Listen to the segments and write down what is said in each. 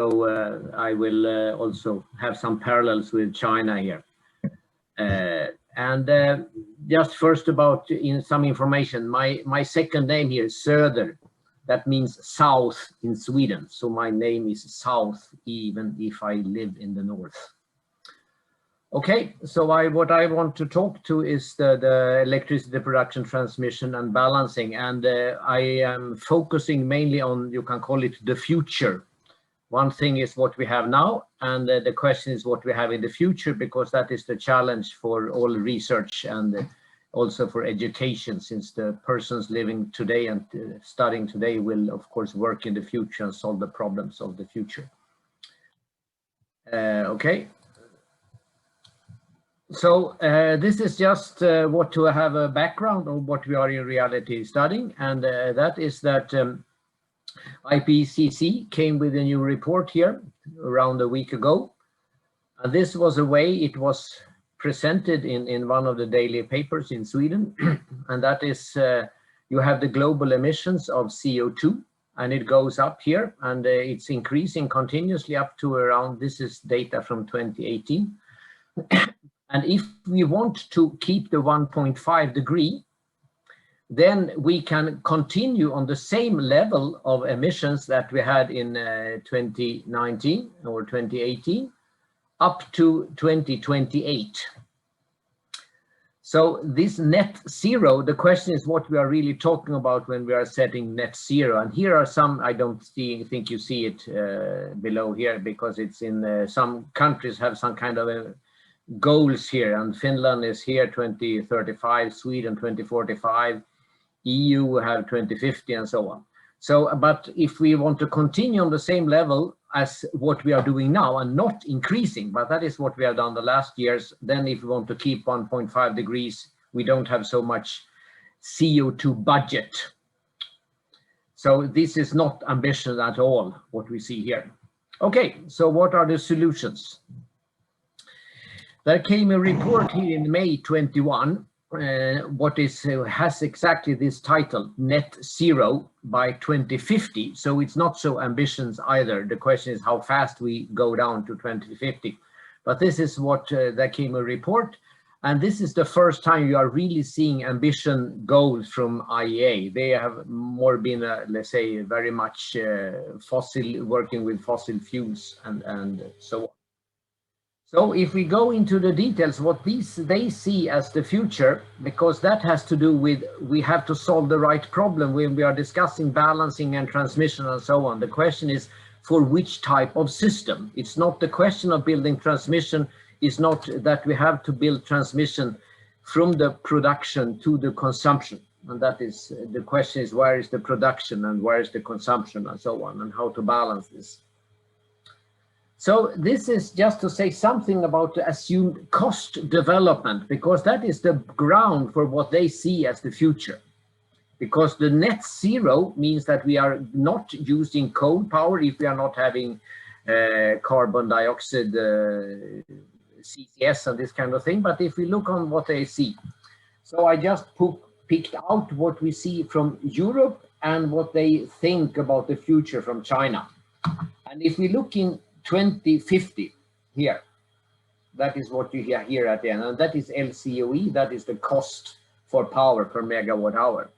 I will also have some parallels with China here. Just first about some information, my second name here is Söder. That means south in Sweden. So my name is South, even if I live in the north. Okay, so what I want to talk to is the electricity production, transmission and balancing. And I am focusing mainly on, you can call it the future. One thing is what we have now, and the question is what we have in the future, because that is the challenge for all research and also for education, since the persons living today and studying today will, of course, work in the future and solve the problems of the future. Okay. So this is just what to have a background of what we are in reality studying, and that is that IPCC came with a new report here around a week ago. And this was a way it was presented in one of the daily papers in Sweden, and that is you have the global emissions of CO2, and it goes up here, and it's increasing continuously up to around, this is data from 2018. And if we want to keep the 1.5 degree, then we can continue on the same level of emissions that we had in 2019 or 2018 up to 2028. So this net zero, the question is what we are really talking about when we are setting net zero. And here are some, I don't think you see it below here, because it's in some countries have some kind of goals here, and Finland is here 2035, Sweden 2045, EU have 2050 and so on. So, but if we want to continue on the same level as what we are doing now and not increasing, but that is what we have done the last years, then if we want to keep 1.5 degrees, we don't have so much CO2 budget. So this is not ambitious at all, what we see here. Okay, so what are the solutions? There came a report here in May 21, what has exactly this title, Net Zero by 2050. So it's not so ambitious either. The question is how fast we go down to 2050. But this is what there came a report. And this is the first time you are really seeing ambition goals from IEA. They have more been, let's say, very much working with fossil fuels and so on. So if we go into the details, what they see as the future, because that has to do with, we have to solve the right problem when we are discussing balancing and transmission and so on. The question is for which type of system. It's not the question of building transmission, it's not that we have to build transmission from the production to the consumption. And that is, the question is where is the production and where is the consumption and so on, and how to balance this. So this is just to say something about the assumed cost development, because that is the ground for what they see as the future. Because the net zero means that we are not using coal power if we are not having carbon dioxide, CCS and this kind of thing. But if we look on what they see, so I just picked out what we see from Europe and what they think about the future from China. And if we look in 2050 here, that is what you hear here at the end, and that is LCOE, that is the cost for power per megawatt hour.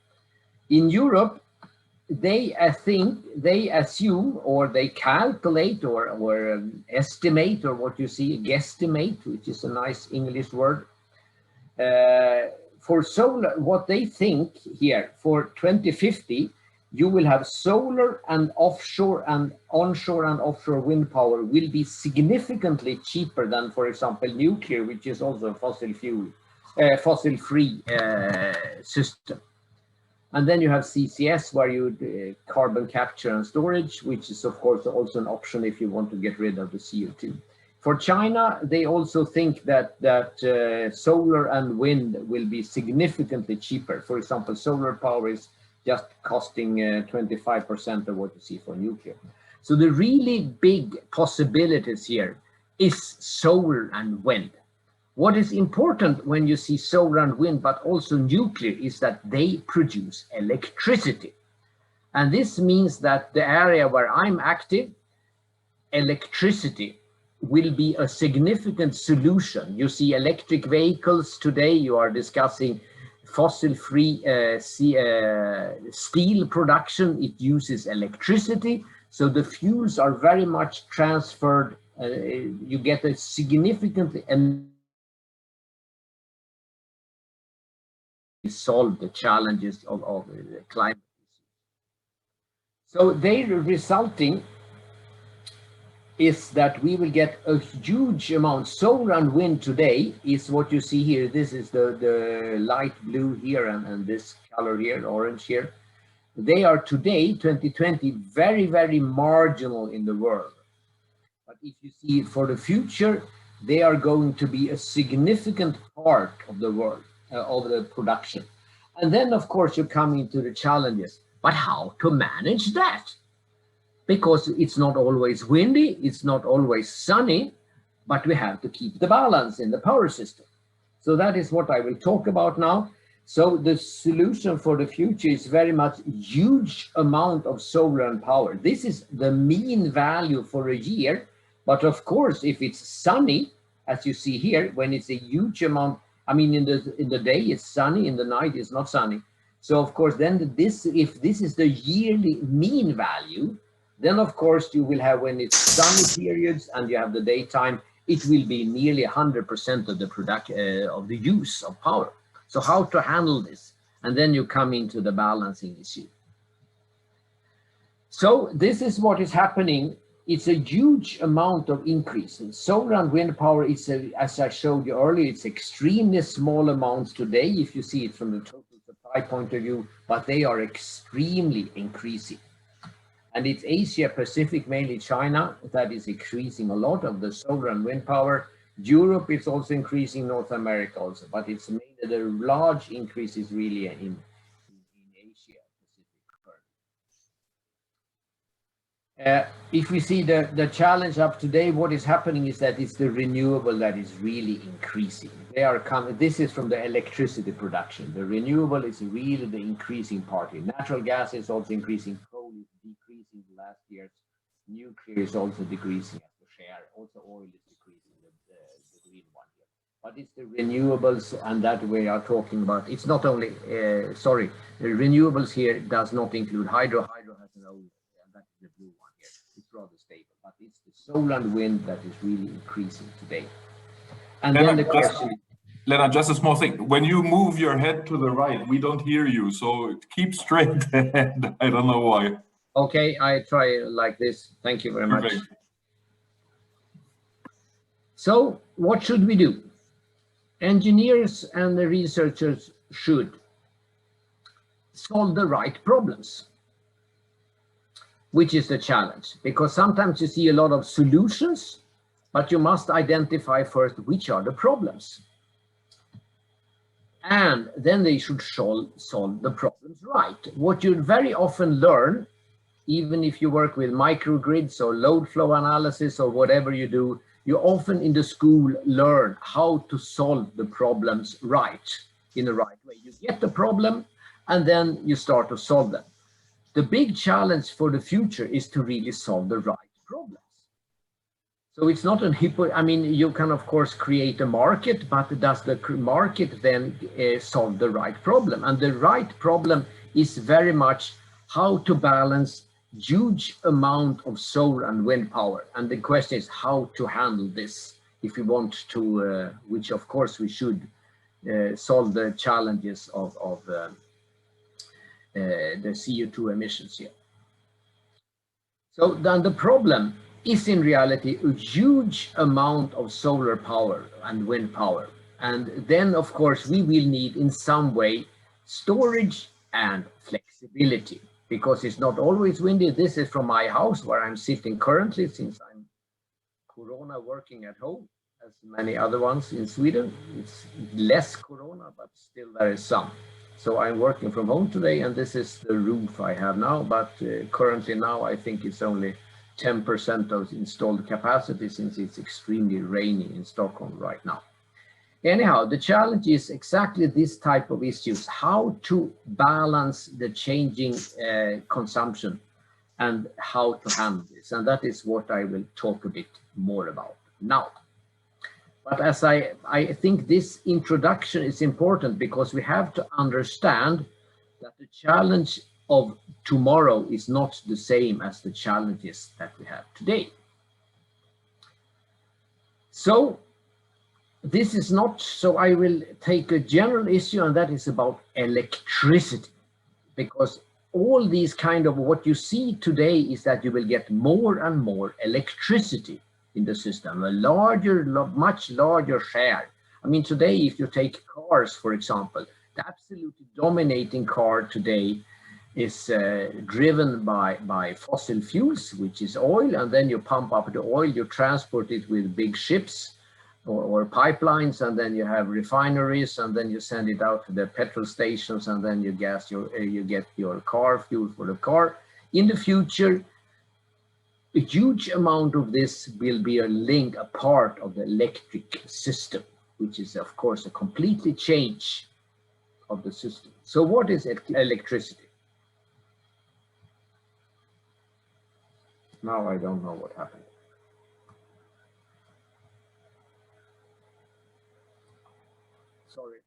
In Europe, they assume, or they calculate, or estimate, or what you see, guesstimate, which is a nice English word, for solar, what they think here for 2050, you will have solar and offshore and onshore and offshore wind power will be significantly cheaper than, for example, nuclear, which is also a fossil-free system. And then you have CCS, where you carbon capture and storage, which is of course also an option if you want to get rid of the CO2. For China, they also think that solar and wind will be significantly cheaper. For example, solar power is just costing 25% of what you see for nuclear. So the really big possibilities here is solar and wind. What is important when you see solar and wind, but also nuclear, is that they produce electricity. And this means that the area where I'm active, electricity will be a significant solution. You see electric vehicles today, you are discussing fossil-free steel production. It uses electricity. So the fuels are very much transferred. You get a significantly solve the challenges of climate. So they resulting is that we will get a huge amount. Solar and wind today is what you see here. This is the light blue here and this color here, orange here. They are today, 2020, very, very marginal in the world. But if you see it for the future, they are going to be a significant part of the world, of the production. And then, of course, you come into the challenges. But how to manage that? Because it's not always windy, it's not always sunny, but we have to keep the balance in the power system. So that is what I will talk about now. So the solution for the future is very much huge amount of solar and power. This is the mean value for a year. But of course, if it's sunny, as you see here, when it's a huge amount, I mean, in the day it's sunny, in the night it's not sunny. So of course, then if this is the yearly mean value, then of course you will have, when it's sunny periods and you have the daytime, it will be nearly 100% of the use of power. So how to handle this? And then you come into the balancing issue. So this is what is happening. It's a huge amount of increase. And solar and wind power is, as I showed you earlier, it's extremely small amounts today, if you see it from the total supply point of view, but they are extremely increasing. And it's Asia Pacific, mainly China, that is increasing a lot of the solar and wind power. Europe is also increasing, North America also, but it's mainly the large increase is really in Asia Pacific. If we see the challenge up today, what is happening is that it's the renewable that is really increasing. They are coming. This is from the electricity production. The renewable is really the increasing part here. Natural gas is also increasing. Coal is decreasing the last years. Nuclear is also decreasing as a share. Also oil is decreasing, the green one here. But it's the renewables, and that we are talking about. It's not only, the renewables here does not include hydro. Hydro has an old, and that is the blue one here. It's rather stable, but it's the solar and wind that is really increasing today. And then the question. Lennart, just a small thing. When you move your head to the right, we don't hear you, so keep straight ahead. I don't know why. Okay, I try like this. Thank you very much. Perfect. So what should we do? Engineers and the researchers should solve the right problems, which is the challenge, because sometimes you see a lot of solutions, but you must identify first which are the problems. And then they should solve the problems right. What you very often learn, even if you work with microgrids or load flow analysis or whatever you do, you often in the school learn how to solve the problems right, in the right way. You get the problem and then you start to solve them. The big challenge for the future is to really solve the right problems. So it's not I mean, you can of course create a market, but does the market then solve the right problem? And the right problem is very much how to balance huge amount of solar and wind power. And the question is how to handle this if we want to, which of course we should solve the challenges of the CO2 emissions here. So then the problem is in reality a huge amount of solar power and wind power. And then of course we will need in some way storage and flexibility, because it's not always windy. This is from my house where I'm sitting currently, since I'm Corona working at home, as many other ones in Sweden. It's less Corona, but still there is some. So I'm working from home today, and this is the roof I have now, but currently now I think it's only 10% of installed capacity, since it's extremely rainy in Stockholm right now. Anyhow, the challenge is exactly this type of issues, how to balance the changing consumption and how to handle this. And that is what I will talk a bit more about now. But as I think this introduction is important because we have to understand that the challenge of tomorrow is not the same as the challenges that we have today. So this is not, so I will take a general issue, and that is about electricity, because all these kind of what you see today is that you will get more and more electricity in the system, a larger, much larger share. I mean, today, if you take cars, for example, the absolutely dominating car today is driven by fossil fuels, which is oil, and then you pump up the oil, you transport it with big ships or pipelines, and then you have refineries, and then you send it out to the petrol stations, and then you get your car fuel for the car. In the future, a huge amount of this will be a part of the electric system, which is of course a completely change of the system. So what is electricity? Now I don't know what happened. Sorry.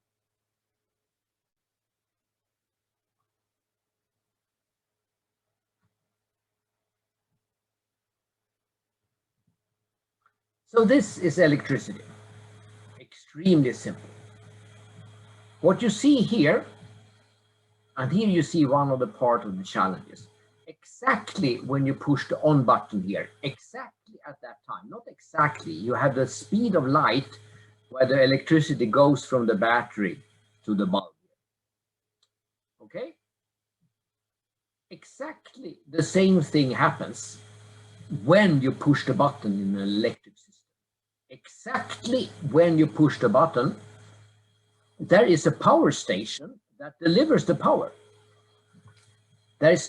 So this is electricity. Extremely simple. What you see here, and here you see one of the part of the challenges. Exactly when you push the on button here, exactly at that time, not exactly, you have the speed of light where the electricity goes from the battery to the bulb. Okay? Exactly the same thing happens when you push the button in an electric system. Exactly when you push the button, there is a power station that delivers the power.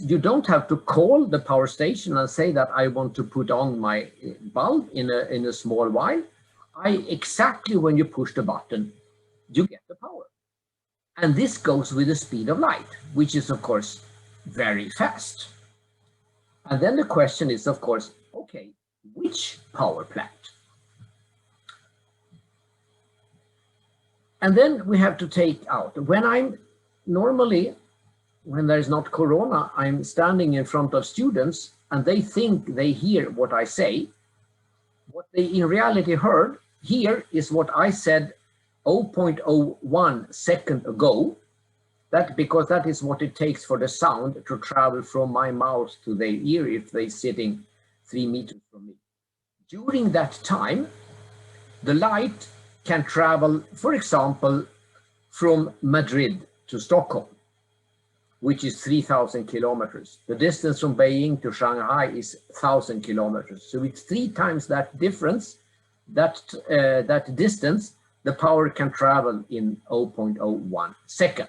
You don't have to call the power station and say that I want to put on my bulb in a small while. Exactly when you push the button, you get the power. And this goes with the speed of light, which is of course very fast. And then the question is, of course, okay, which power plant? And then we have to take out, when there's not Corona, I'm standing in front of students and they think they hear what I say. What they in reality heard here is what I said 0.01 second ago. Because that is what it takes for the sound to travel from my mouth to their ear if they're sitting 3 meters from me. During that time, the light can travel, for example, from Madrid to Stockholm, which is 3,000 kilometers. The distance from Beijing to Shanghai is 1,000 kilometers. So it's 3 times that difference, that distance, the power can travel in 0.01 second.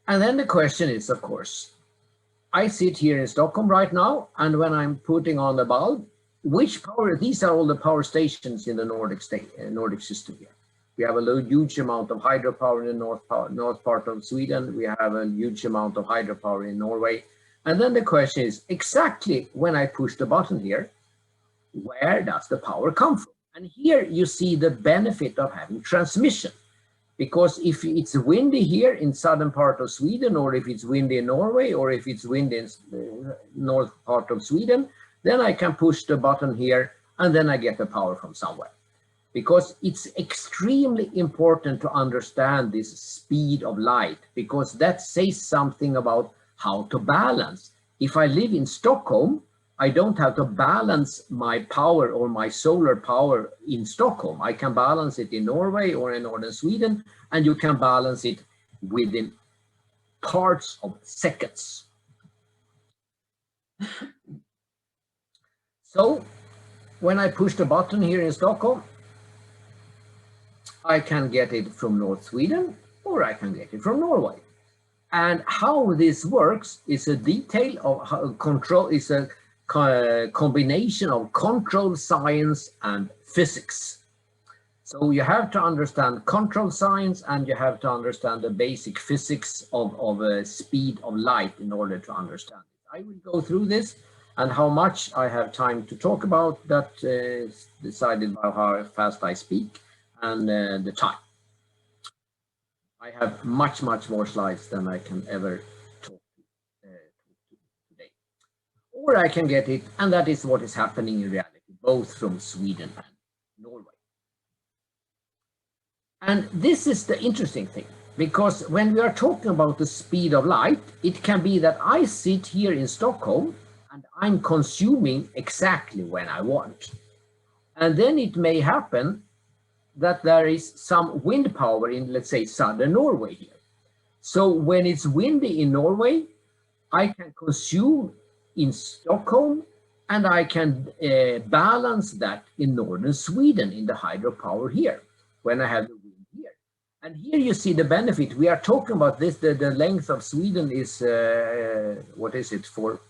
And then the question is, of course, I sit here in Stockholm right now, and when I'm putting on the bulb, which power, these are all the power stations in the Nordic system here. We have a huge amount of hydropower in the north part of Sweden. We have a huge amount of hydropower in Norway. And then the question is, exactly when I push the button here, where does the power come from? And here you see the benefit of having transmission. Because if it's windy here in southern part of Sweden, or if it's windy in Norway, or if it's windy in the north part of Sweden, then I can push the button here and then I get the power from somewhere. Because it's extremely important to understand this speed of light, because that says something about how to balance. If I live in Stockholm, I don't have to balance my power or my solar power in Stockholm. I can balance it in Norway or in northern Sweden, and you can balance it within parts of seconds. So when I push the button here in Stockholm, I can get it from North Sweden or I can get it from Norway. And how this works is a detail of how control, is a combination of control science and physics. So you have to understand control science, and you have to understand the basic physics of speed of light in order to understand it. I will go through this, and how much I have time to talk about that is decided by how fast I speak and the time. I have much more slides than I can ever talk to today. Or I can get it, and that is what is happening in reality, both from Sweden and Norway. And this is the interesting thing, because when we are talking about the speed of light, it can be that I sit here in Stockholm and I'm consuming exactly when I want. And then it may happen that there is some wind power in, let's say, southern Norway here. So when it's windy in Norway, I can consume in Stockholm, and I can balance that in northern Sweden in the hydropower here, when I have the wind here. And here you see the benefit. We are talking about this, the length of Sweden is, what is it for?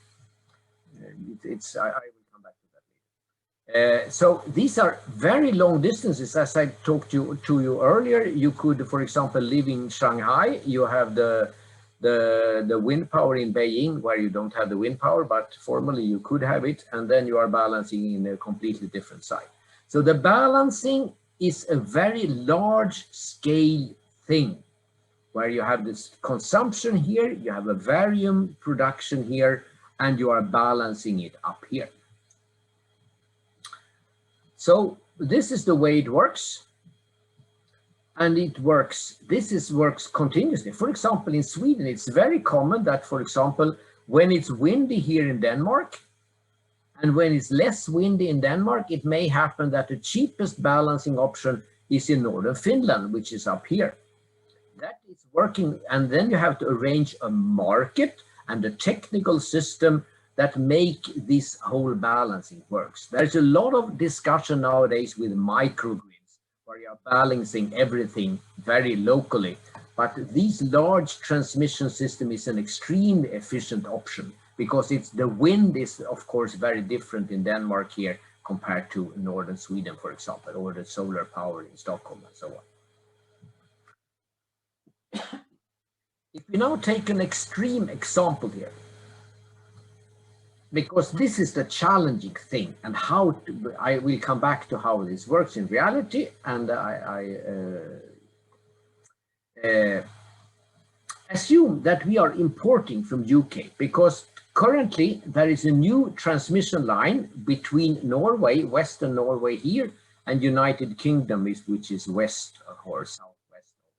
I will come back to that later. So these are very long distances. As I talked to you earlier, you could, for example, live in Shanghai. You have the wind power in Beijing, where you don't have the wind power, but formally you could have it, and then you are balancing in a completely different site. So the balancing is a very large scale thing, where you have this consumption here, you have a varium production here, and you are balancing it up here. So this is the way it works. And it works, works continuously. For example, in Sweden, it's very common that, for example, when it's windy here in Denmark, and when it's less windy in Denmark, it may happen that the cheapest balancing option is in northern Finland, which is up here. That is working, and then you have to arrange a market and a technical system that make this whole balancing works. There's a lot of discussion nowadays with microgrids, where you are balancing everything very locally. But this large transmission system is an extremely efficient option, because the wind is, of course, very different in Denmark here compared to northern Sweden, for example, or the solar power in Stockholm and so on. If we now take an extreme example here, because this is the challenging thing, and I will come back to how this works in reality, and I assume that we are importing from UK, because currently there is a new transmission line between Norway, Western Norway here, and United Kingdom, which is west or southwest of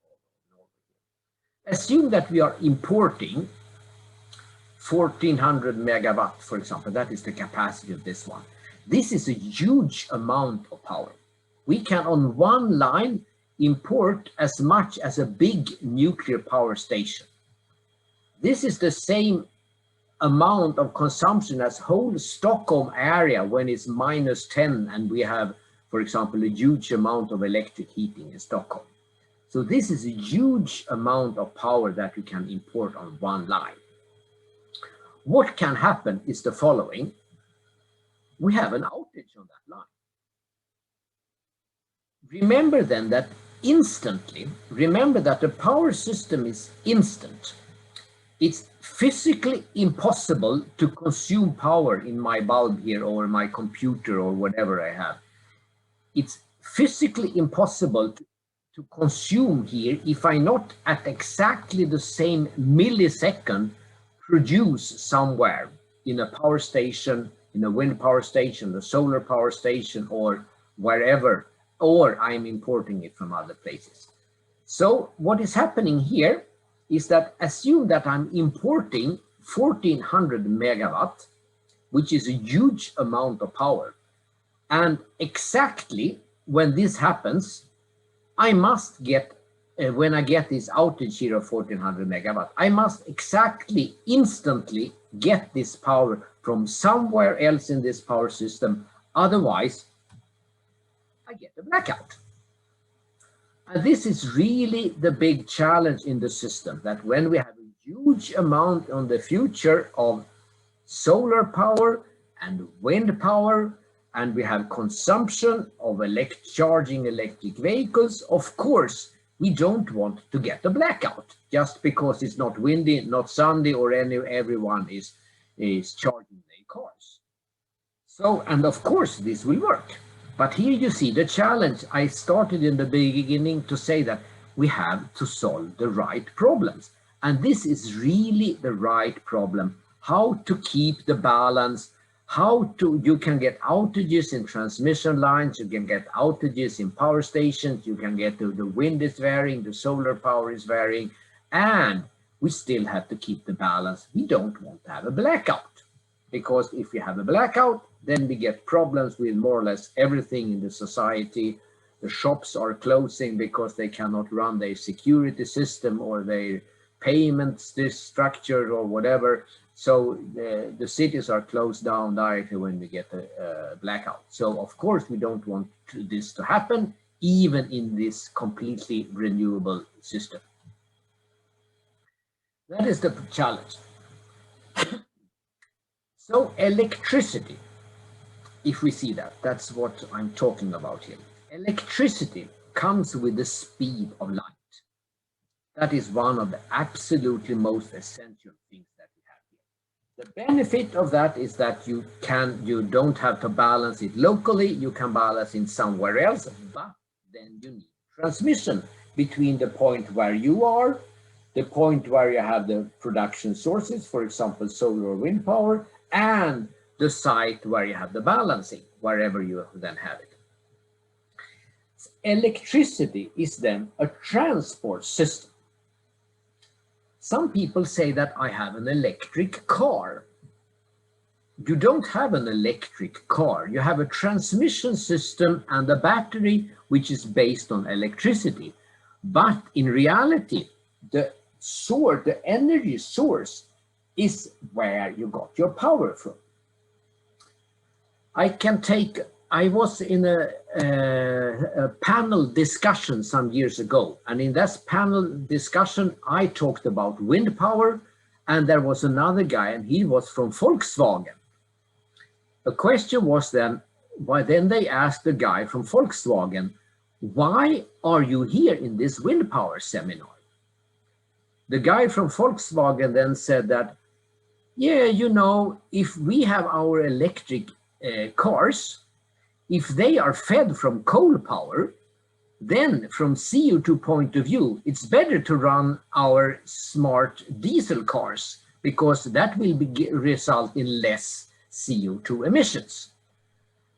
Norway. Assume that we are importing 1400 megawatt, for example. That is the capacity of this one. This is a huge amount of power. We can, on one line, import as much as a big nuclear power station. This is the same amount of consumption as whole Stockholm area when it's -10 and we have, for example, a huge amount of electric heating in Stockholm. So this is a huge amount of power that you can import on one line. What can happen is the following. We have an outage on that line. Remember then that remember that the power system is instant. It's physically impossible to consume power in my bulb here or my computer or whatever I have. It's physically impossible to consume here if I not at exactly the same millisecond produce somewhere in a power station, in a wind power station, the solar power station, or wherever, or I'm importing it from other places. So what is happening here is that assume that I'm importing 1400 megawatt, which is a huge amount of power. And exactly when this happens, I must get, when I get this outage here of 1400 megawatt, I must exactly instantly get this power from somewhere else in this power system. Otherwise, I get a blackout. And this is really the big challenge in the system, that when we have a huge amount on the future of solar power and wind power and we have consumption of charging electric vehicles, of course, we don't want to get a blackout just because it's not windy, not sunny, or everyone is charging their cars. So, and of course, this will work. But here you see the challenge. I started in the beginning to say that we have to solve the right problems. And this is really the right problem. How to keep the balance, you can get outages in transmission lines, you can get outages in power stations, you can get the wind is varying, the solar power is varying, and we still have to keep the balance. We don't want to have a blackout, because if we have a blackout, then we get problems with more or less everything in the society. The shops are closing because they cannot run their security system or their payments, this structure or whatever. So the cities are closed down directly when we get a blackout. So of course we don't want this to happen, even in this completely renewable system. That is the challenge. So electricity, if we see that, that's what I'm talking about here. Electricity comes with the speed of light. That is one of the absolutely most essential things that we have here. The benefit of that is that you don't have to balance it locally, you can balance it somewhere else, but then you need transmission between the point where you are, the point where you have the production sources, for example, solar or wind power, and the site where you have the balancing, wherever you then have it. Electricity is then a transport system. Some people say that I have an electric car. You don't have an electric car. You have a transmission system and a battery which is based on electricity. But in reality, the energy source is where you got your power from. I was in a panel discussion some years ago, and in that panel discussion, I talked about wind power, and there was another guy, and he was from Volkswagen. The question was then they asked the guy from Volkswagen, why are you here in this wind power seminar? The guy from Volkswagen then said that, yeah, you know, if we have our electric cars, if they are fed from coal power, then from CO2 point of view, it's better to run our smart diesel cars, because that will result in less CO2 emissions.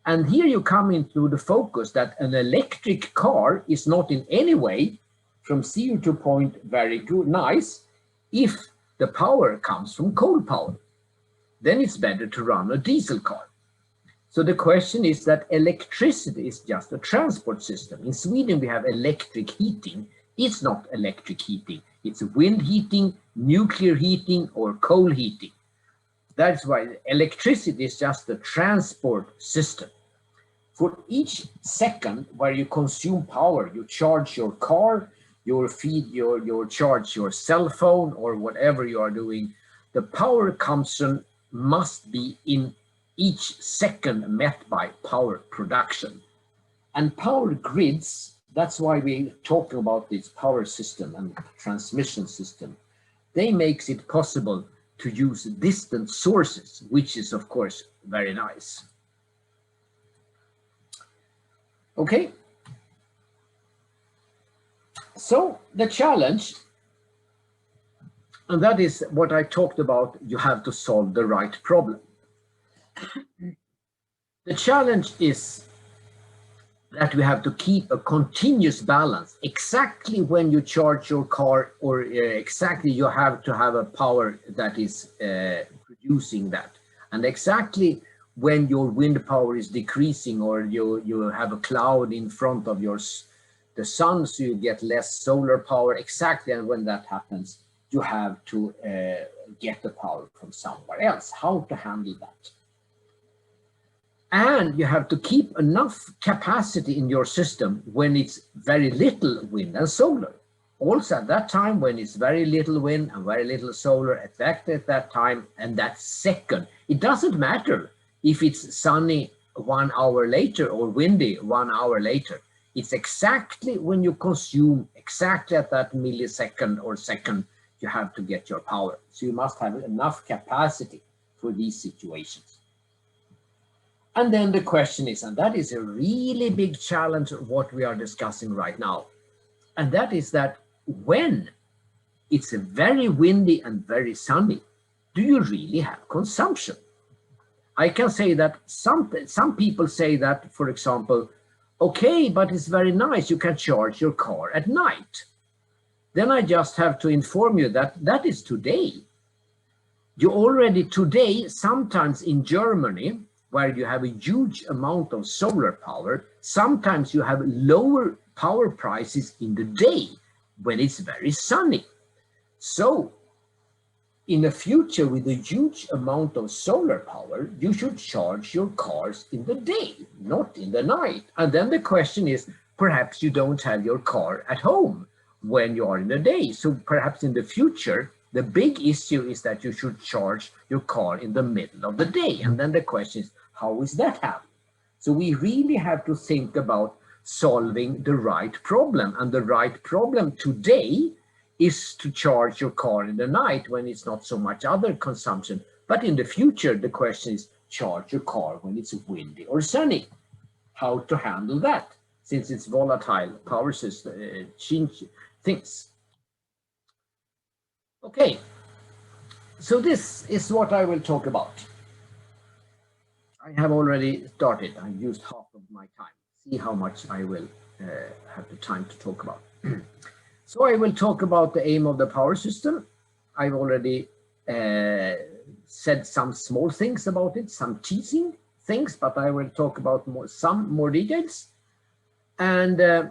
And here you come into the focus that an electric car is not in any way, from CO2 point, very good, nice, if the power comes from coal power. Then it's better to run a diesel car. So the question is that electricity is just a transport system. In Sweden, we have electric heating. It's not electric heating. It's wind heating, nuclear heating, or coal heating. That's why electricity is just a transport system. For each second where you consume power, you charge your car, you charge your cell phone, or whatever you are doing, the power consumption must be in each second met by power production. And power grids, that's why we're talking about this power system and transmission system. They makes it possible to use distant sources, which is of course very nice. Okay. So the challenge, and that is what I talked about, you have to solve the right problem. The challenge is that we have to keep a continuous balance. Exactly when you charge your car, or exactly you have to have a power that is producing that. And exactly when your wind power is decreasing, or you have a cloud in front of the sun, so you get less solar power, exactly, and when that happens, you have to get the power from somewhere else. How to handle that? And you have to keep enough capacity in your system when it's very little wind and solar. Also at that time, when it's very little wind and very little solar, at that time and that second, it doesn't matter if it's sunny 1 hour later or windy 1 hour later. It's exactly when you consume exactly at that millisecond or second you have to get your power. So you must have enough capacity for these situations. And then the question is, and that is a really big challenge of what we are discussing right now, and that is that when it's very windy and very sunny, do you really have consumption? I can say that some people say that, for example, okay, but it's very nice, you can charge your car at night. Then I just have to inform you that that is today. You already today, sometimes in Germany, where you have a huge amount of solar power, sometimes you have lower power prices in the day when it's very sunny. So in the future, with a huge amount of solar power, you should charge your cars in the day, not in the night. And then the question is, perhaps you don't have your car at home when you are in the day. So perhaps in the future, the big issue is that you should charge your car in the middle of the day. And then the question is, how is that happening? So we really have to think about solving the right problem. And the right problem today is to charge your car in the night when it's not so much other consumption. But in the future, the question is charge your car when it's windy or sunny. How to handle that, since it's volatile power system, change things. Okay, so this is what I will talk about. I have already started. I used half of my time. See how much I will have the time to talk about. So I will talk about the aim of the power system. I've already said some small things about it, some teasing things, but I will talk about some more details. And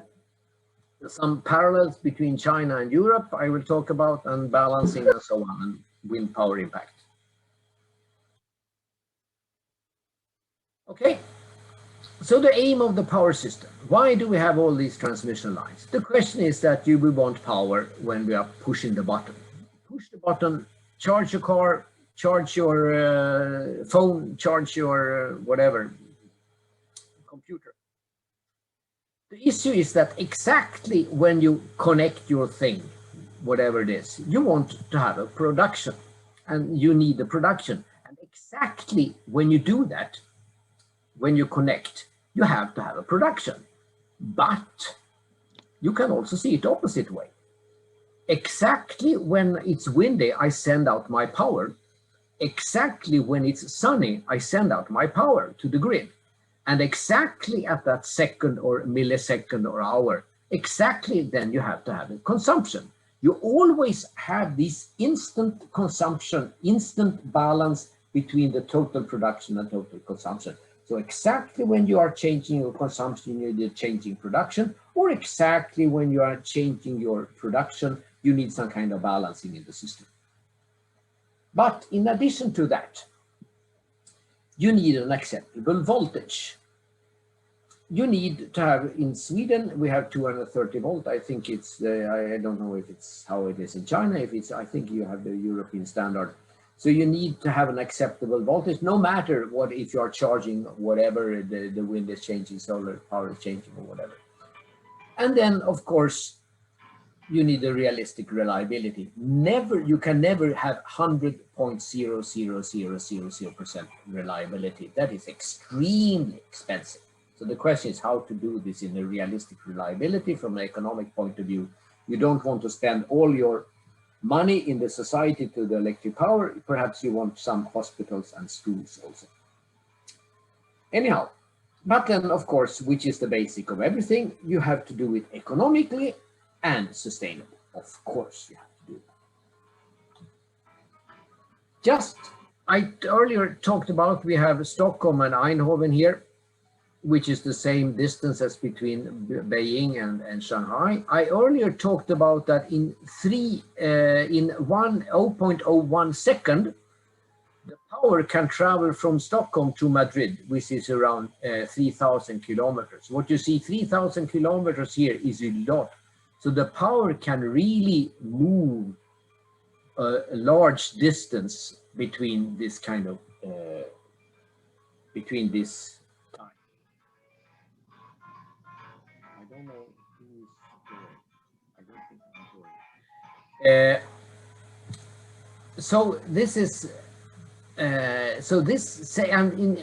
some parallels between China and Europe I will talk about, and balancing and so on, and wind power impact. Okay, so the aim of the power system. Why do we have all these transmission lines? The question is that you will want power when we are pushing the button. Push the button, charge your car, charge your phone, charge your whatever, computer. The issue is that exactly when you connect your thing, whatever it is, you want to have a production, and you need the production. And exactly when you do that, when you connect, you have to have a production. But you can also see it opposite way. Exactly when it's windy, I send out my power. Exactly when it's sunny, I send out my power to the grid. And exactly at that second or millisecond or hour, exactly then you have to have a consumption. You always have this instant consumption, instant balance between the total production and total consumption. So exactly when you are changing your consumption, you're changing production, or exactly when you are changing your production, you need some kind of balancing in the system. But in addition to that, you need an acceptable voltage. You need to have, in Sweden, we have 230 volt. I think it's, I don't know if it's how it is in China. If it's, I think you have the European standard. So you need to have an acceptable voltage, no matter what, if you are charging whatever, the wind is changing, solar power is changing or whatever. And then, of course, you need a realistic reliability. You can never have 100.00000% reliability. That is extremely expensive. So the question is how to do this in a realistic reliability from an economic point of view. You don't want to spend all your money in the society to the electric power. Perhaps you want some hospitals and schools also. Anyhow, but then, of course, which is the basic of everything, you have to do it economically and sustainable. Of course, you have to do that. I earlier talked about, we have Stockholm and Eindhoven here, which is the same distance as between Beijing and Shanghai. I earlier talked about that in 0.01 second, the power can travel from Stockholm to Madrid, which is around 3,000 kilometers. What you see, 3,000 kilometers here is a lot. So the power can really move a large distance between this kind of, between this know who's going. I don't think I'm going. So this is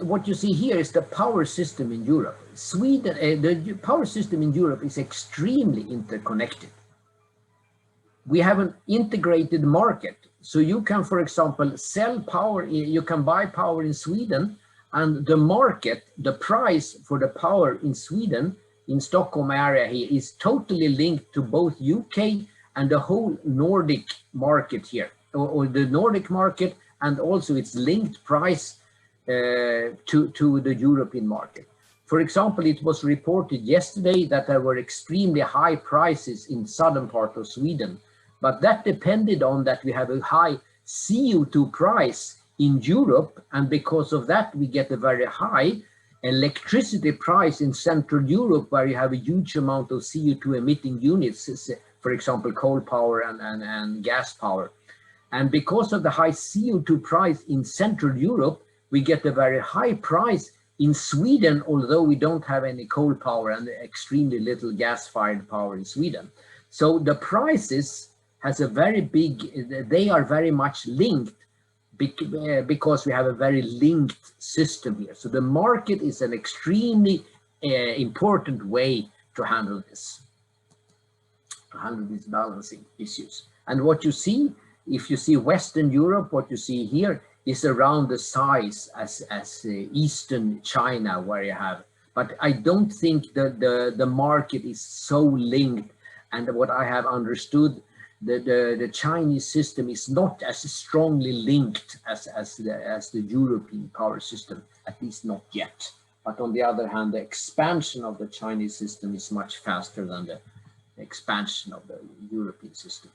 what you see here is the power system in Europe. Sweden, the power system in Europe is extremely interconnected. We have an integrated market, so you can, for example, sell power. You can buy power in Sweden, and the market, the price for the power in Sweden, in Stockholm area here, is totally linked to both UK and the whole Nordic market here, or the Nordic market, and also its linked price to the European market. For example, it was reported yesterday that there were extremely high prices in southern part of Sweden, but that depended on that we have a high CO2 price in Europe, and because of that we get a very high electricity price in Central Europe, where you have a huge amount of CO2 emitting units, for example, coal power and gas power. And because of the high CO2 price in Central Europe, we get a very high price in Sweden, although we don't have any coal power and extremely little gas-fired power in Sweden. So the prices has a very big, they are very much linked because we have a very linked system here. So the market is an extremely important way to handle this, to handle these balancing issues. And what you see, if you see Western Europe, what you see here is around the size as Eastern China, where you have, but I don't think the market is so linked. And what I have understood, the Chinese system is not as strongly linked as the European power system, at least not yet. But on the other hand, the expansion of the Chinese system is much faster than the expansion of the European system.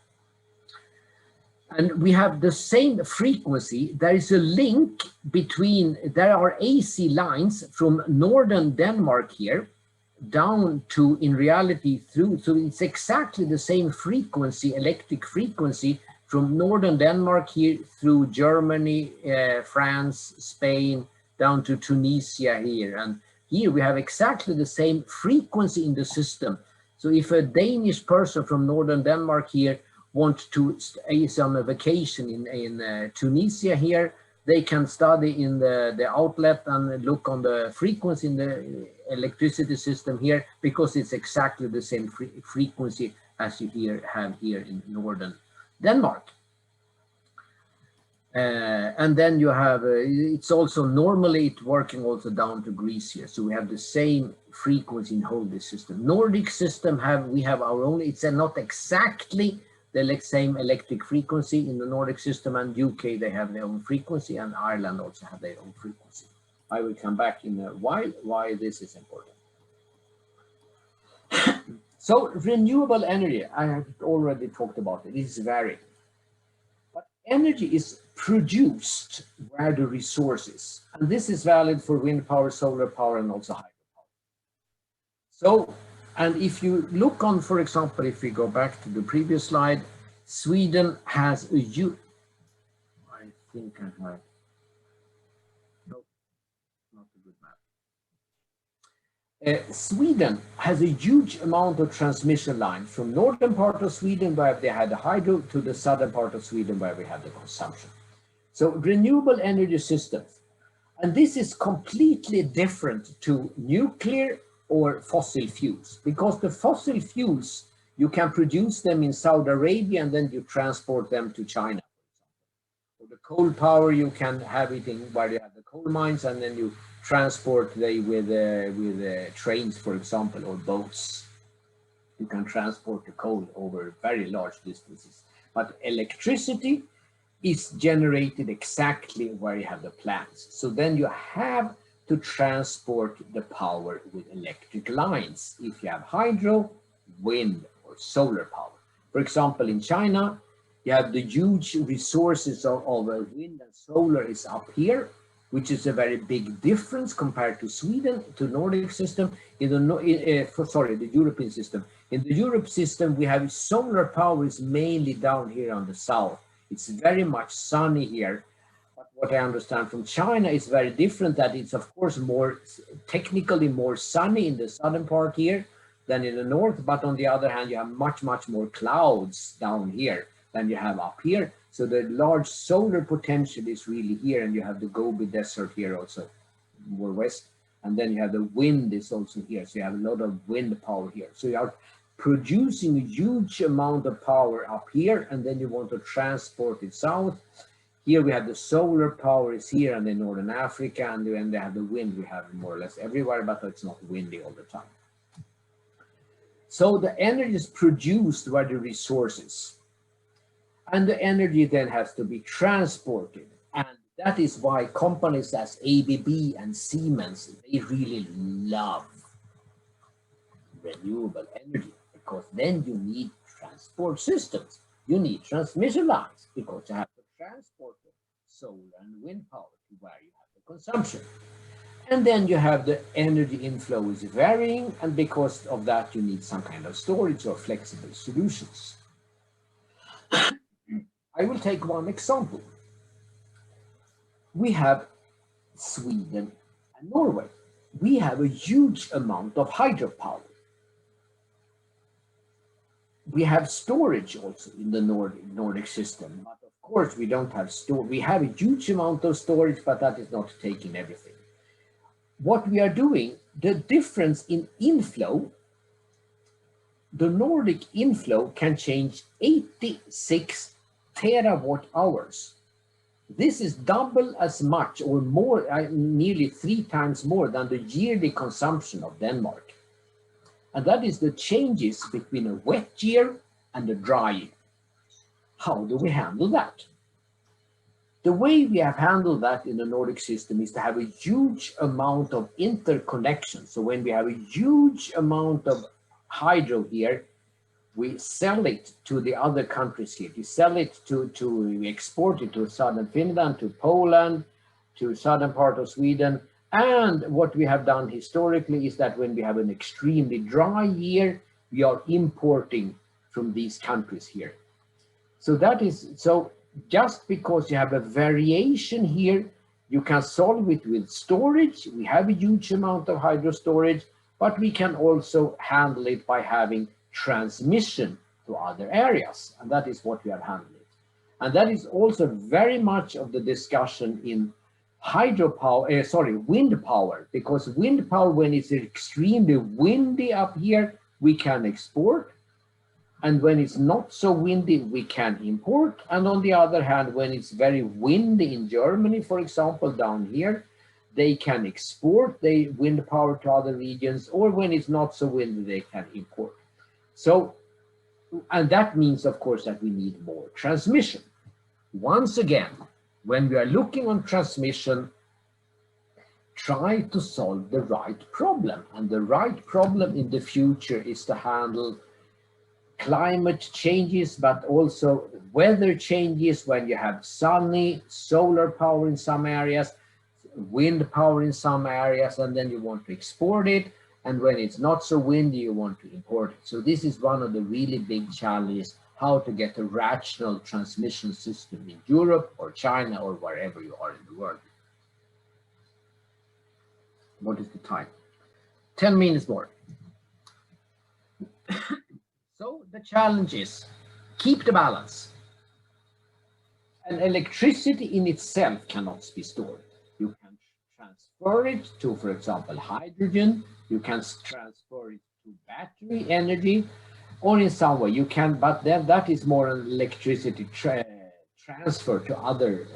And we have the same frequency. There is a link between, there are AC lines from northern Denmark here down to, in reality, through, so it's exactly the same frequency, electric frequency, from northern Denmark here through Germany, France, Spain, down to Tunisia here. And here we have exactly the same frequency in the system. So if a Danish person from northern Denmark here want to stay on a vacation in Tunisia here, they can study in the outlet and look on the frequency in the electricity system here, because it's exactly the same frequency as you have here in northern Denmark. And then you have, it's also normally it's working also down to Greece here. So we have the same frequency in whole this system. Nordic system we have our own, it's not exactly the same electric frequency in the Nordic system, and UK, they have their own frequency, and Ireland also have their own frequency. I will come back in a while why this is important. So renewable energy, I have already talked about it, it's varied. But energy is produced where the resource is. And this is valid for wind power, solar power, and also hydropower. So, and if you look on, for example, if we go back to the previous slide, Sweden has a huge, I think I have, no, not a good map. Sweden has a huge amount of transmission lines from northern part of Sweden, where they had the hydro, to the southern part of Sweden, where we have the consumption. So renewable energy systems, and this is completely different to nuclear or fossil fuels, because the fossil fuels, you can produce them in Saudi Arabia and then you transport them to China. For the coal power, you can have it in where you have the coal mines, and then you transport them with trains, for example, or boats. You can transport the coal over very large distances. But electricity is generated exactly where you have the plants. So then you have to transport the power with electric lines if you have hydro, wind, or solar power. For example, in China, you have the huge resources of wind and solar is up here, which is a very big difference compared to Sweden, to Nordic system, the European system. In the Europe system, we have solar power is mainly down here on the south. It's very much sunny here. What I understand from China is very different, that it's of course more technically more sunny in the southern part here, than in the north, but on the other hand, you have much more clouds down here than you have up here. So the large solar potential is really here, and you have the Gobi Desert here also, more west. And then you have the wind is also here. So you have a lot of wind power here. So you are producing a huge amount of power up here, and then you want to transport it south. Here we have the solar power is here and in Northern Africa, and then they have the wind we have more or less everywhere, but it's not windy all the time. So the energy is produced by the resources, and the energy then has to be transported. And that is why companies as ABB and Siemens, they really love renewable energy, because then you need transport systems. You need transmission lines, because you have to transport the solar and wind power to where you have the consumption. And then you have the energy inflow is varying, and because of that you need some kind of storage or flexible solutions. I will take one example. We have Sweden and Norway. We have a huge amount of hydropower. We have storage also in the Nordic system, but of course we don't have storage. We have a huge amount of storage, but that is not taking everything. What we are doing, the difference in inflow, the Nordic inflow can change 86 terawatt hours. This is double as much or more, nearly 3 times more than the yearly consumption of Denmark. And that is the changes between a wet year and a dry year. How do we handle that? The way we have handled that in the Nordic system is to have a huge amount of interconnection. So when we have a huge amount of hydro here, we sell it to the other countries here. We sell it we export it to southern Finland, to Poland, to southern part of Sweden. And what we have done historically is that when we have an extremely dry year, we are importing from these countries here. So that is, so just because you have a variation here, you can solve it with storage. We have a huge amount of hydro storage, but we can also handle it by having transmission to other areas. And that is what we have handled it. And that is also very much of the discussion in wind power, because wind power, when it's extremely windy up here, we can export. And when it's not so windy, we can import. And on the other hand, when it's very windy in Germany, for example, down here, they can export the wind power to other regions, or when it's not so windy, they can import. So, and that means, of course, that we need more transmission. Once again, when we are looking on transmission, try to solve the right problem. And the right problem in the future is to handle climate changes, but also weather changes when you have sunny, solar power in some areas, wind power in some areas, and then you want to export it. And when it's not so windy, you want to import it. So this is one of the really big challenges, how to get a rational transmission system in Europe or China or wherever you are in the world. What is the time? 10 minutes more. So the challenge is keep the balance. And electricity in itself cannot be stored. You can transfer it to, for example, hydrogen. You can transfer it to battery energy, or in some way you can, but then that is more an electricity transfer to other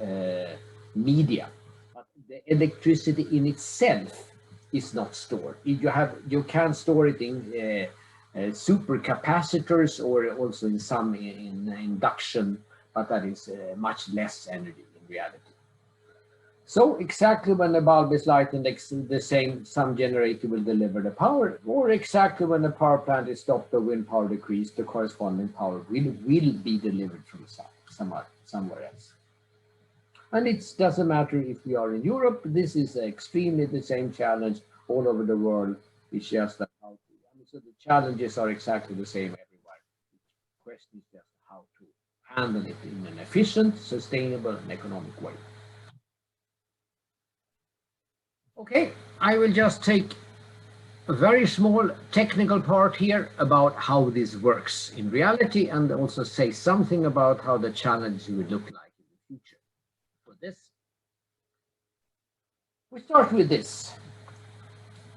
media. But the electricity in itself is not stored. You can store it in supercapacitors, or also in some in induction, but that is much less energy in reality. So exactly when the bulb is lighted, the same, some generator will deliver the power, or exactly when the power plant is stopped, the wind power decreased, the corresponding power will be delivered from somewhere else. And it doesn't matter if we are in Europe, this is extremely the same challenge all over the world. It's just that how to, so the challenges are exactly the same everywhere. The question is just how to handle it in an efficient, sustainable, and economic way. Okay, I will just take a very small technical part here about how this works in reality, and also say something about how the challenge will look like in the future. For this, we start with this.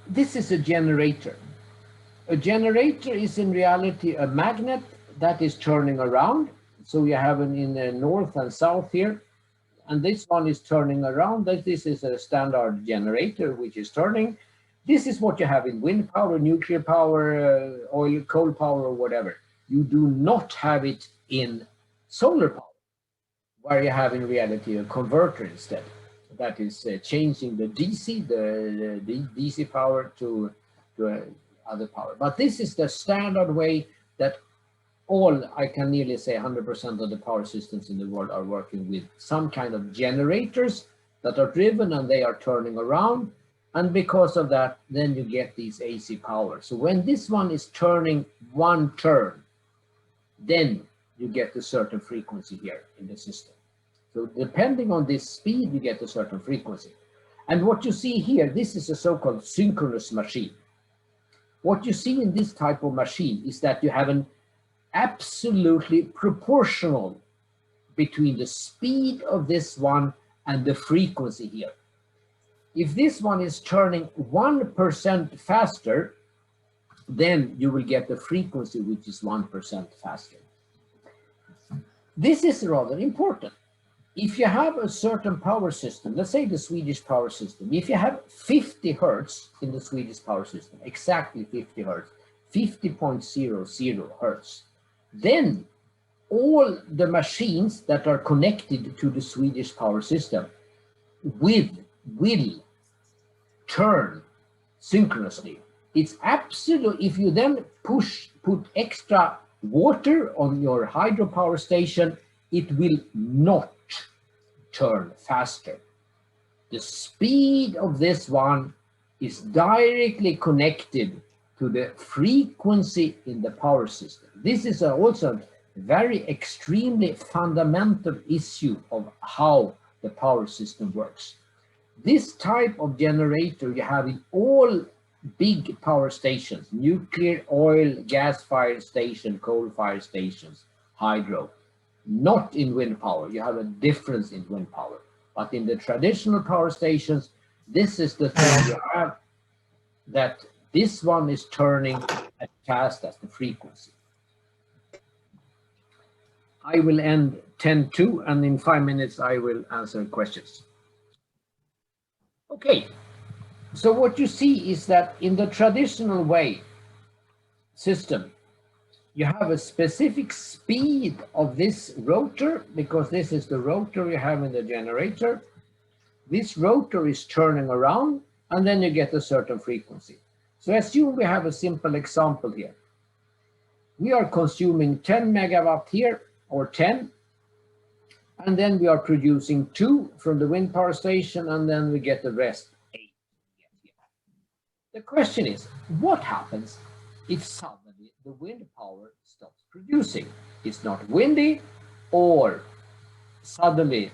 This is a generator. A generator is in reality a magnet that is turning around. So you have it in the north and south here, and this one is turning around. This is a standard generator which is turning. This is what you have in wind power, nuclear power, oil, coal power, or whatever. You do not have it in solar power, where you have in reality a converter instead. That is changing the DC, the DC power to other power. But this is the standard way that all, I can nearly say 100% of the power systems in the world are working with some kind of generators that are driven and they are turning around. And because of that, then you get these AC power. So when this one is turning one turn, then you get a certain frequency here in the system. So depending on this speed, you get a certain frequency. And what you see here, this is a so-called synchronous machine. What you see in this type of machine is that you have an absolutely proportional between the speed of this one and the frequency here. If this one is turning 1% faster, then you will get the frequency which is 1% faster. This is rather important. If you have a certain power system, let's say the Swedish power system, if you have 50 hertz in the Swedish power system, exactly 50 hertz, 50.00 hertz, then all the machines that are connected to the Swedish power system will turn synchronously. It's absolute. If you then put extra water on your hydropower station, it will not turn faster. The speed of this one is directly connected to the frequency in the power system. This is also a very extremely fundamental issue of how the power system works. This type of generator you have in all big power stations, nuclear, oil, gas-fired station, coal-fired stations, hydro. Not in wind power, you have a difference in wind power. But in the traditional power stations, this is the thing you have, that this one is turning as fast as the frequency. I will end 10:02, and in 5 minutes I will answer questions. Okay, so what you see is that in the traditional way system, you have a specific speed of this rotor, because this is the rotor you have in the generator. This rotor is turning around, and then you get a certain frequency. So assume we have a simple example here. We are consuming 10 megawatt here, or 10, and then we are producing 2 from the wind power station, and then we get the rest, 8. The question is, what happens if suddenly the wind power stops producing? It's not windy, or suddenly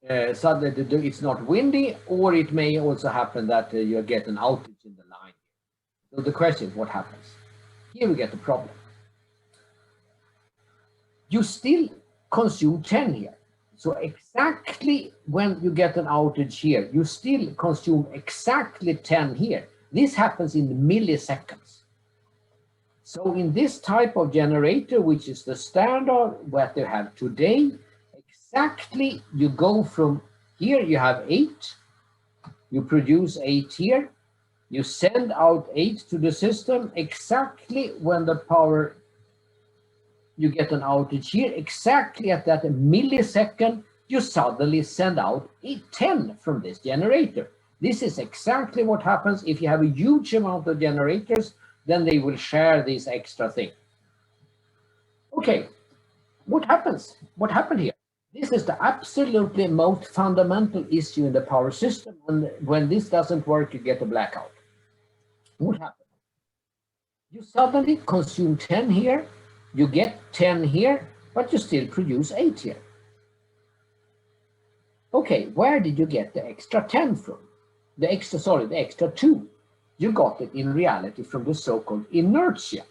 it's not windy, or it may also happen that you get an outage in the line. So the question is, what happens? Here we get the problem. You still consume 10 here. So exactly when you get an outage here, you still consume exactly 10 here. This happens in milliseconds. So in this type of generator, which is the standard what they have today, exactly you go from here, you have 8, you produce 8 here, you send out 8 to the system, exactly when the power, you get an outage here, exactly at that millisecond, you suddenly send out 10 from this generator. This is exactly what happens if you have a huge amount of generators, then they will share this extra thing. Okay, what happens? What happened here? This is the absolutely most fundamental issue in the power system, and when this doesn't work, you get a blackout. What happened? You suddenly consume 10 here, you get 10 here, but you still produce 8 here. Okay, where did you get the extra 10 from? The extra 2. You got it in reality from the so-called inertia.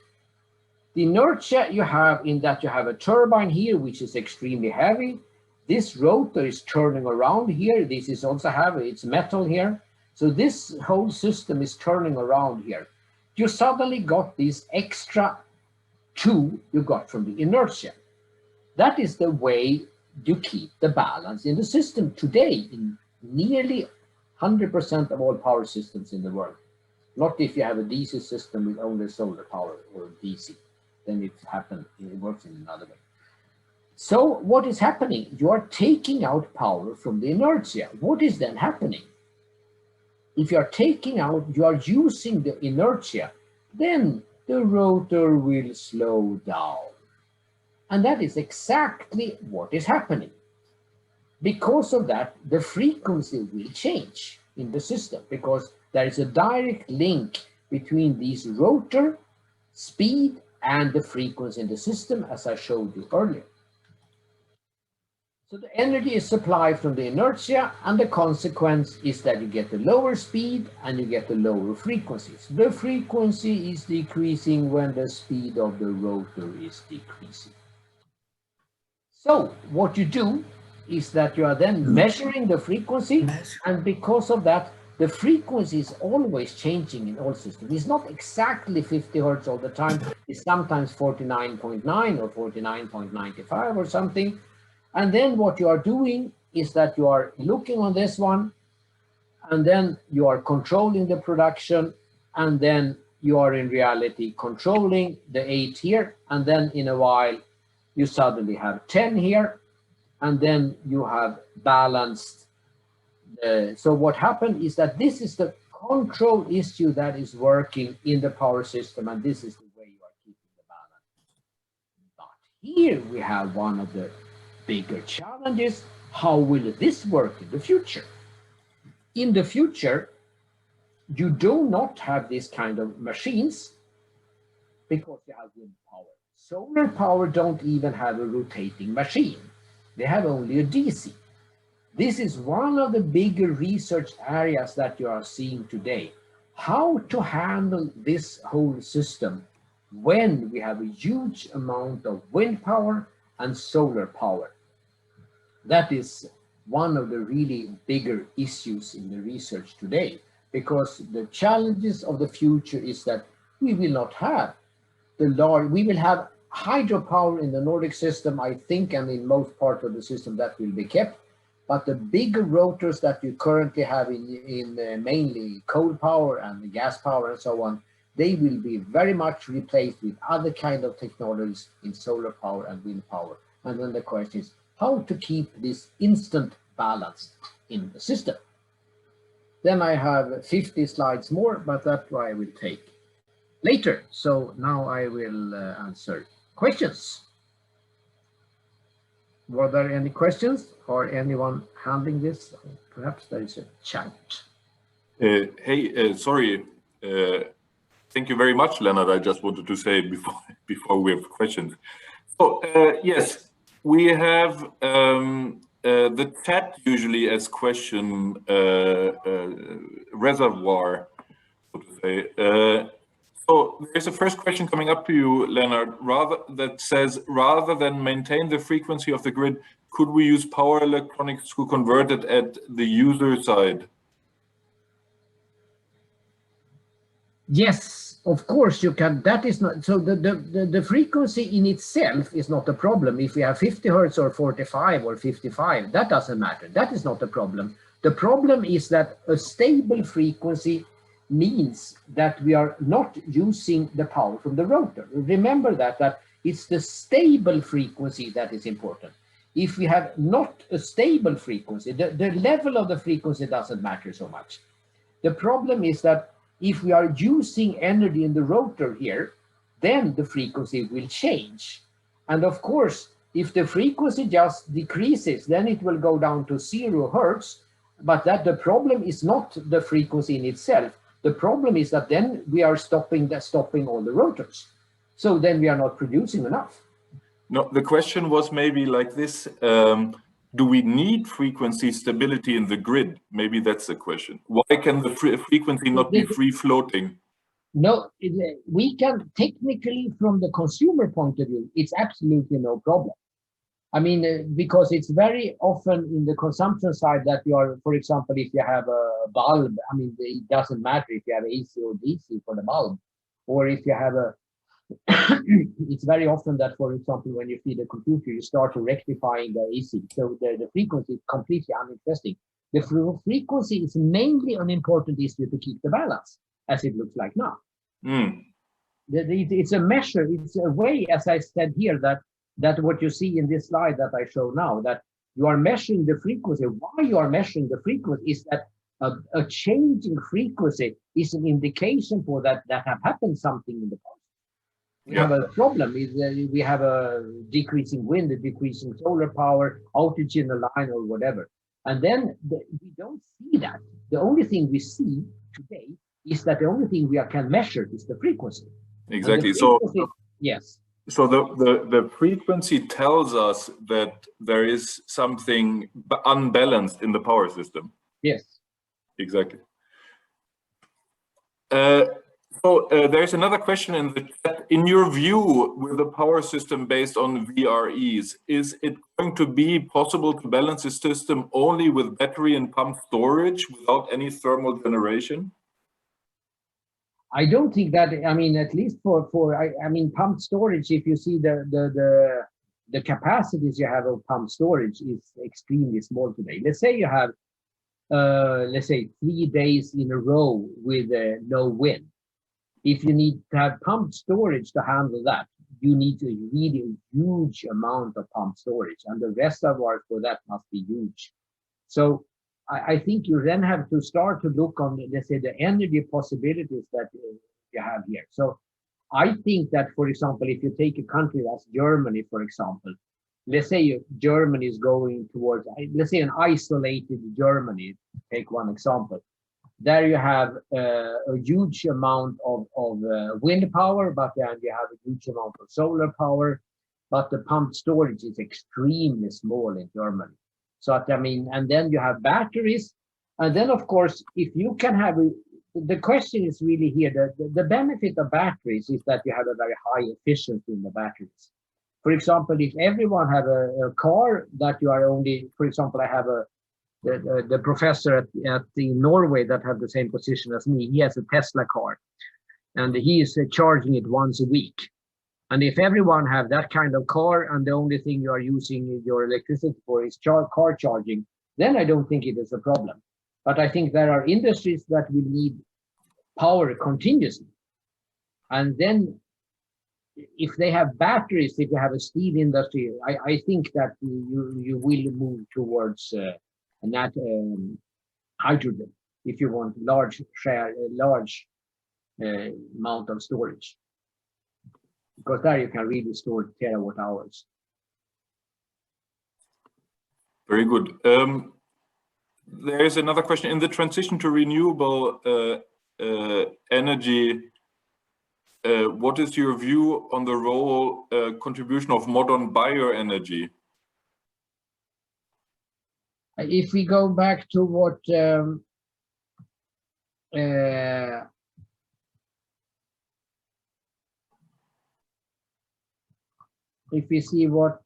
The inertia you have in that you have a turbine here, which is extremely heavy. This rotor is turning around here. This is also heavy, it's metal here. So this whole system is turning around here. You suddenly got this extra 2 you got from the inertia. That is the way you keep the balance in the system today in nearly 100% of all power systems in the world. Not if you have a DC system with only solar power or DC, then it works in another way. So what is happening? You are taking out power from the inertia. What is then happening? If you are taking out, you are using the inertia, then the rotor will slow down. And that is exactly what is happening. Because of that, the frequency will change in the system because there is a direct link between these rotor speed and the frequency in the system, as I showed you earlier. So the energy is supplied from the inertia, and the consequence is that you get the lower speed and you get the lower frequencies. The frequency is decreasing when the speed of the rotor is decreasing. So what you do is that you are then measuring the frequency, and because of that, the frequency is always changing in all systems. It's not exactly 50 hertz all the time. It's sometimes 49.9 or 49.95 or something. And then what you are doing is that you are looking on this one, and then you are controlling the production, and then you are in reality controlling the 8 here, and then in a while you suddenly have 10 here, and then you have balanced. So what happened is that this is the control issue that is working in the power system, and this is the way you are keeping the balance. But here we have one of the bigger challenges. How will this work in the future? In the future, you do not have this kind of machines because you have wind power. Solar power don't even have a rotating machine. They have only a DC. This is one of the bigger research areas that you are seeing today. How to handle this whole system when we have a huge amount of wind power and solar power. That is one of the really bigger issues in the research today, because the challenges of the future is that we will not have we will have hydropower in the Nordic system, I think, and in most parts of the system that will be kept. But the bigger rotors that you currently have in mainly coal power and gas power and so on, they will be very much replaced with other kind of technologies in solar power and wind power. And then the question is how to keep this instant balance in the system. Then I have 50 slides more, but that's why I will take later. So now I will answer questions. Were there any questions or anyone handling this? Perhaps there is a chat. Sorry. Thank you very much, Leonard. I just wanted to say before we have questions. So yes, we have the chat usually as question reservoir, so to say. So there's a first question coming up to you, Leonard, that says, rather than maintain the frequency of the grid, could we use power electronics to convert it at the user side? Yes, of course you can. That is not, so the frequency in itself is not a problem. If we have 50 hertz or 45 or 55, that doesn't matter. That is not a problem. The problem is that a stable frequency means that we are not using the power from the rotor. Remember that it's the stable frequency that is important. If we have not a stable frequency, the level of the frequency doesn't matter so much. The problem is that if we are using energy in the rotor here, then the frequency will change. And of course, if the frequency just decreases, then it will go down to 0 hertz. But that the problem is not the frequency in itself. The problem is that then we are stopping all the rotors. So then we are not producing enough. No, the question was maybe like this. do we need frequency stability in the grid? Maybe that's the question. Why can the frequency not be free floating? No, we can technically, from the consumer point of view, it's absolutely no problem. I mean, because it's very often in the consumption side that you are, for example, if you have a bulb, I mean, it doesn't matter if you have AC or DC for the bulb, or if you have a, it's very often that, for example, when you feed a computer, you start to rectifying the AC. So the frequency is completely uninteresting. The frequency is mainly an important issue to keep the balance, as it looks like now. It's a measure, it's a way, as I said here, that what you see in this slide that I show now, that you are measuring the frequency. Why you are measuring the frequency is that a change in frequency is an indication for that have happened something in the past. We have a problem. We have a decreasing wind, a decreasing solar power, outage in the line or whatever. And then we don't see that. The only thing we see today is that the only thing we can measure is the frequency. Exactly. Yes. So the frequency tells us that there is something unbalanced in the power system. Yes. Exactly. So there's another question in the chat. In your view, with a power system based on VREs, is it going to be possible to balance the system only with battery and pump storage without any thermal generation? I don't think that, I mean, at least I mean, pump storage, if you see the capacities you have of pump storage is extremely small today. Let's say you have, let's say 3 days in a row with no wind. If you need to have pump storage to handle that, you need a really huge amount of pump storage, and the reservoir for that must be huge. So I think you then have to start to look on, let's say, the energy possibilities that you have here. So I think that, for example, if you take a country that's Germany, for example, let's say Germany is going towards, let's say, an isolated Germany, take one example. There you have a huge amount of wind power, but then you have a huge amount of solar power, but the pump storage is extremely small in Germany. So, I mean, and then you have batteries. And then, of course, if you can have, the question is really here, the benefit of batteries is that you have a very high efficiency in the batteries. For example, if everyone have a car that you are only, for example, I have the professor at Norway that have the same position as me, he has a Tesla car, and he is charging it once a week. And if everyone have that kind of car and the only thing you are using your electricity for is car charging, then I don't think it is a problem. But I think there are industries that will need power continuously. And then if they have batteries, if you have a steel industry, I think that you will move towards hydrogen if you want large amount of storage. Because there you can really store terawatt hours. Very good. There is another question. In the transition to renewable energy, what is your view on the role contribution of modern bioenergy? If we go back to what if we see what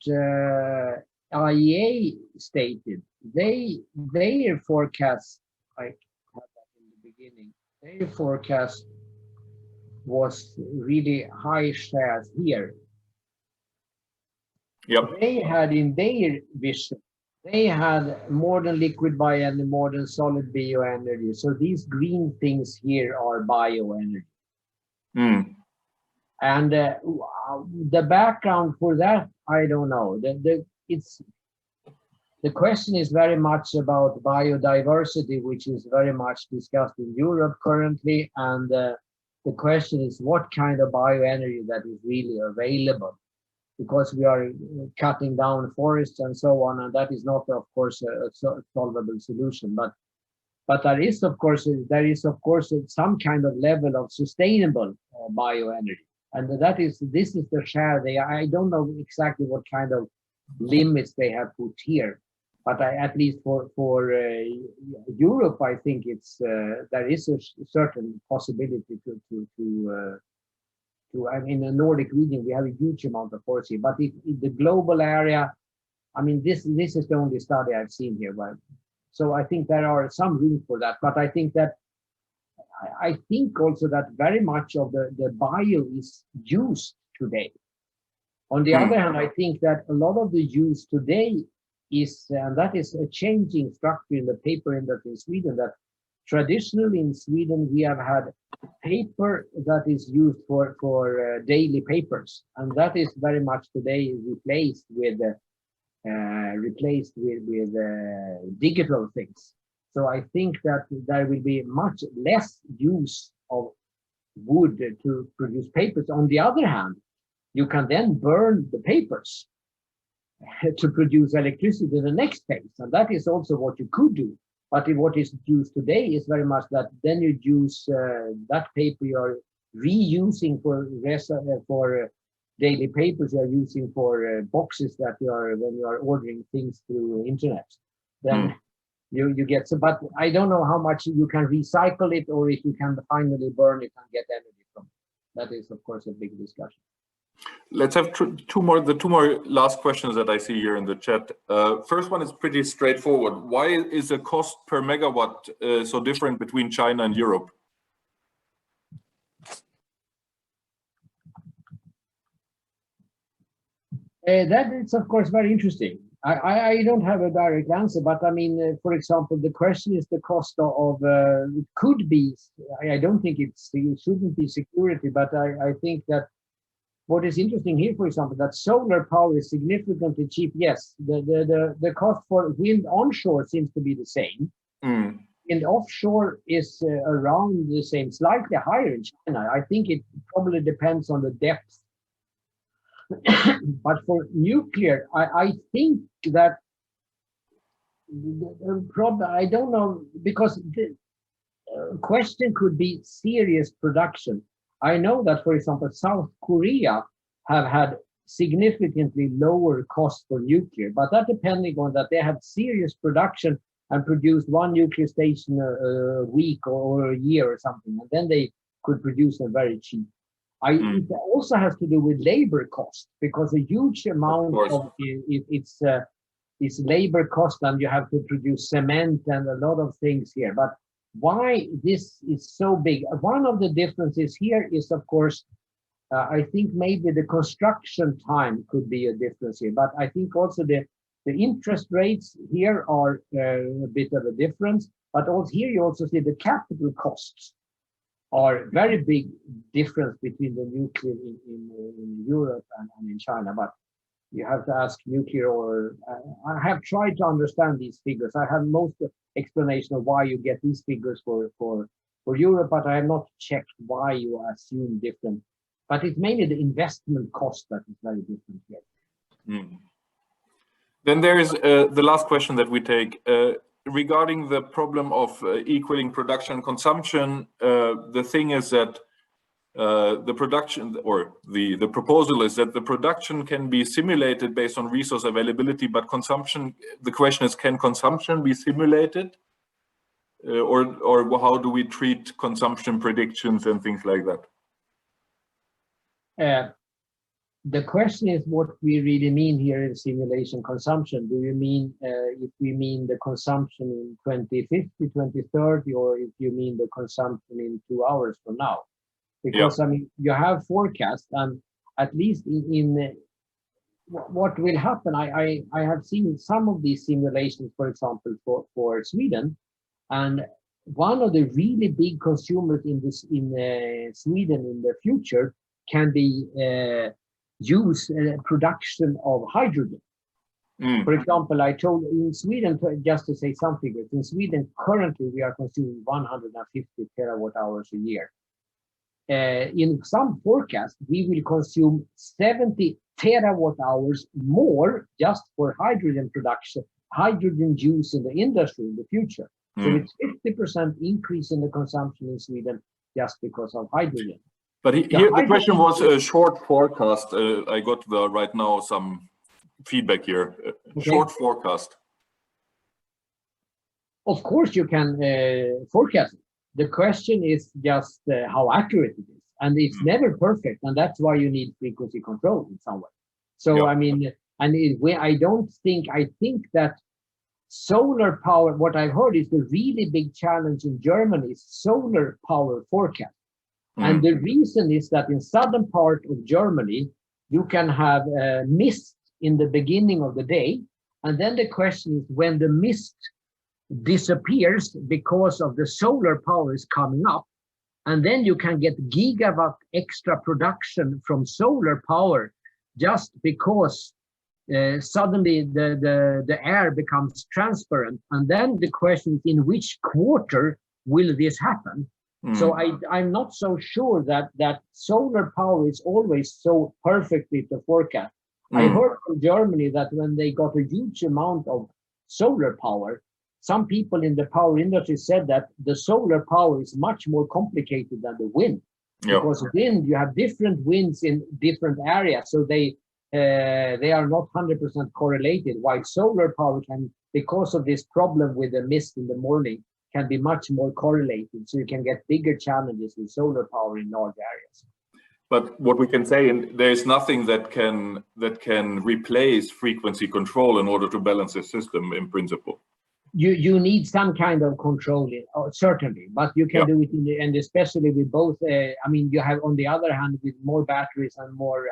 IEA stated, their forecast, I had that in the beginning, their forecast was really high shares here. Yep. They had in their vision, they had more than liquid bioenergy, more than solid bioenergy. So these green things here are bioenergy. And the background for that, I don't know. The question is very much about biodiversity, which is very much discussed in Europe currently. And the question is what kind of bioenergy that is really available, because we are cutting down forests and so on. And that is not, of course, a solvable solution. But there is, of course, some kind of level of sustainable bioenergy. And this is the share I don't know exactly what kind of limits they have put here, But at least for Europe, I think it's there is a certain possibility to I mean, in the Nordic region we have a huge amount of forestry, but in the global area, I mean, this is the only study I've seen here. But so I think there are some room for that. But I think that I think also that very much of the bio is used today. On the other hand, I think that a lot of the use today is, and that is a changing structure in the paper industry in Sweden, that traditionally in Sweden we have had paper that is used for daily papers, and that is very much today replaced with digital things. So I think that there will be much less use of wood to produce papers. On the other hand, you can then burn the papers to produce electricity in the next phase, and that is also what you could do. But what is used today is very much that then you use that paper you are reusing for daily papers you are using for boxes that you are when you are ordering things through internet. Then you get so, but I don't know how much you can recycle it or if you can finally burn it and get energy from it. That is, of course, a big discussion. Let's have the two more last questions that I see here in the chat. First one is pretty straightforward. Why is the cost per megawatt so different between China and Europe? That is, of course, very interesting. I don't have a direct answer, but I mean, for example, the question is the cost of it could be. I don't think it shouldn't be security, but I think that what is interesting here, for example, that solar power is significantly cheap. Yes, the cost for wind onshore seems to be the same. And offshore is around the same, slightly higher in China. I think it probably depends on the depth. But for nuclear, I think that the problem, I don't know, because the question could be serious production. I know that, for example, South Korea have had significantly lower costs for nuclear, but that depending on that they have serious production and produced one nuclear station a week or a year or something, and then they could produce them very cheap. It also has to do with labor cost, because a huge amount of it's labor cost, and you have to produce cement and a lot of things here. But why this is so big? One of the differences here is, of course, I think maybe the construction time could be a difference here, but I think also the interest rates here are a bit of a difference. But also here you also see the capital costs are very big difference between the nuclear in Europe and in China. But you have to ask nuclear, or I have tried to understand these figures. I have most explanation of why you get these figures for Europe, but I have not checked why you assume different. But it's mainly the investment cost that is very different here. Then there is the last question that we take regarding the problem of equaling production and consumption. The thing is that the production, or the proposal is that the production can be simulated based on resource availability, but consumption, the question is, can consumption be simulated? Or how do we treat consumption predictions and things like that? The question is what we really mean here in simulation consumption. Do you mean if we mean the consumption in 2050, 2030, or if you mean the consumption in 2 hours from now? Because I mean, you have forecasts, and at least in what will happen, I have seen some of these simulations, for example, for Sweden, and one of the really big consumers in Sweden in the future can be use production of hydrogen. For example, I told in Sweden, just to say some figures, in Sweden currently we are consuming 150 terawatt hours a year. In some forecast, we will consume 70 terawatt hours more just for hydrogen production, hydrogen use in the industry in the future. So it's 50% increase in the consumption in Sweden just because of hydrogen. But here the question was a short forecast. I got right now some feedback here. Okay. Short forecast. Of course, you can forecast it. The question is just how accurate it is. And it's never perfect. And that's why you need frequency control in some way. So, I mean, and I think that solar power, what I've heard is the really big challenge in Germany is solar power forecast. And the reason is that in southern part of Germany, you can have mist in the beginning of the day. And then the question is when the mist disappears because of the solar power is coming up, and then you can get gigawatt extra production from solar power just because suddenly the air becomes transparent. And then the question is in which quarter will this happen? So I'm not so sure that solar power is always so perfectly to forecast. I heard from Germany that when they got a huge amount of solar power, some people in the power industry said that the solar power is much more complicated than the wind. Because wind, you have different winds in different areas, so they are not 100% correlated. While solar power can, because of this problem with the mist in the morning, can be much more correlated, so you can get bigger challenges with solar power in large areas. But what we can say, there is nothing that can replace frequency control in order to balance the system in principle. You need some kind of control, certainly, but you can do it and especially with both. I mean, you have on the other hand with more batteries and more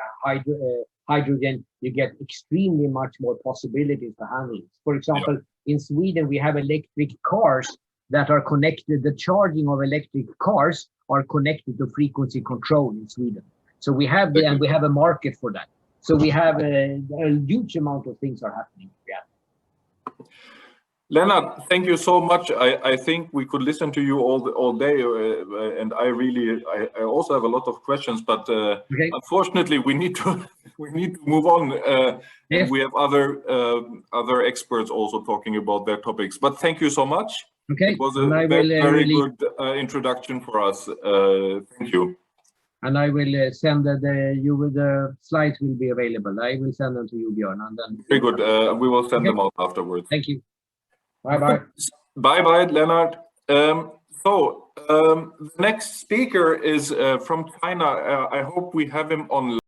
hydrogen, you get extremely much more possibilities to handle it. For example, in Sweden, we have electric cars that are connected. The charging of electric cars are connected to frequency control in Sweden. So we have and we have a market for that. So we have a huge amount of things are happening. Lennart, thank you so much. I think we could listen to you all day, and I also have a lot of questions, but unfortunately we need to move on. And we have other experts also talking about their topics. But thank you so much. Okay, it was a very good introduction for us. Thank you. And I will send the slides will be available. I will send them to you, Björn, and then very good. We will send them out afterwards. Thank you. Bye-bye. Bye-bye, Lennart. The next speaker is from China. I hope we have him online.